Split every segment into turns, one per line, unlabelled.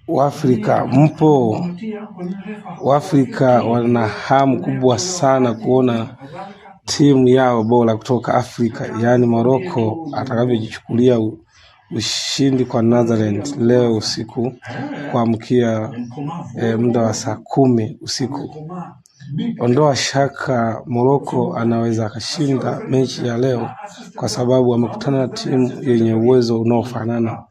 Waafrika mpo, Waafrika wana hamu kubwa sana kuona timu yao bora kutoka Afrika, yaani Morocco atakavyojichukulia ushindi kwa Netherlands leo usiku kuamkia muda wa saa 10 usiku. Ondoa shaka, Morocco anaweza akashinda mechi ya leo kwa sababu amekutana na timu yenye uwezo unaofanana.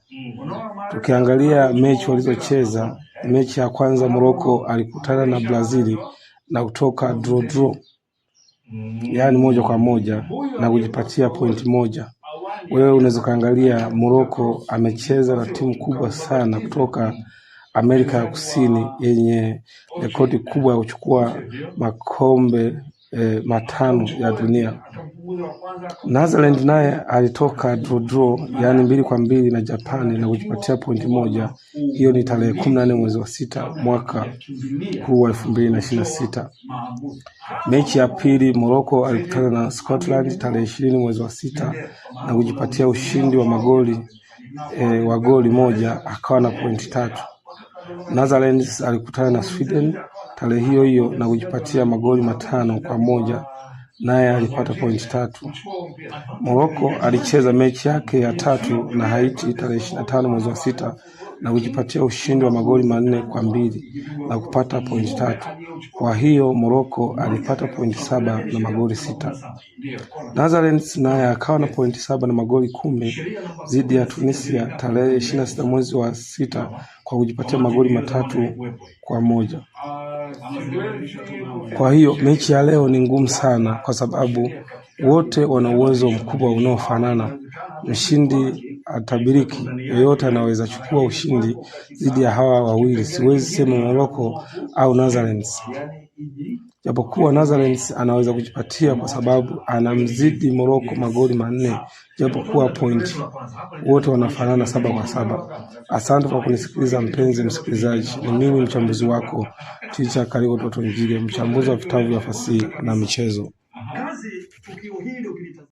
Tukiangalia mechi walizocheza, mechi ya kwanza Morocco alikutana na Brazil na kutoka draw, yaani 1-1 na kujipatia pointi 1. Wewe unaweza kaangalia Morocco amecheza na timu kubwa sana kutoka Amerika ya Kusini yenye rekodi kubwa ya kuchukua makombe 5 ya dunia. Netherlands naye alitoka draw, yaani 2-2 na Japani na kujipatia pointi 1. Hiyo ni tarehe 14 mwezi wa 6 mwaka huu wa 2026. Mechi ya pili Morocco alikutana na Scotland tarehe 20 mwezi wa 6 na kujipatia ushindi wa goli 1, akawa na pointi 3. Netherlands alikutana na Sweden tarehe hiyo hiyo na kujipatia magoli 5-1, naye alipata pointi 3. Morocco alicheza mechi yake ya 3 na Haiti tarehe 25 mwezi wa 6 na kujipatia ushindi wa magoli 4-2 na kupata pointi 3. Kwa hiyo Morocco alipata pointi 7 na magoli 6. Netherlands naye akawa na pointi 7 na magoli 10 dhidi ya Tunisia tarehe 26 mwezi wa 6 kwa kujipatia magoli 3-1. Kwa hiyo mechi ya leo ni ngumu sana kwa sababu wote wana uwezo mkubwa unaofanana. Mshindi atabiriki, yeyote anaweza chukua ushindi dhidi ya hawa wawili. Siwezi sema Morocco au Netherlands. Japokuwa Netherlands anaweza kujipatia kwa sababu anamzidi Morocco magoli 4, japokuwa pointi wote wanafanana 7-7. Asante kwa kunisikiliza mpenzi msikilizaji. Ni mimi mchambuzi wako Teacher Karigo Toto Njile, mchambuzi wa vitabu vya fasihi na michezo.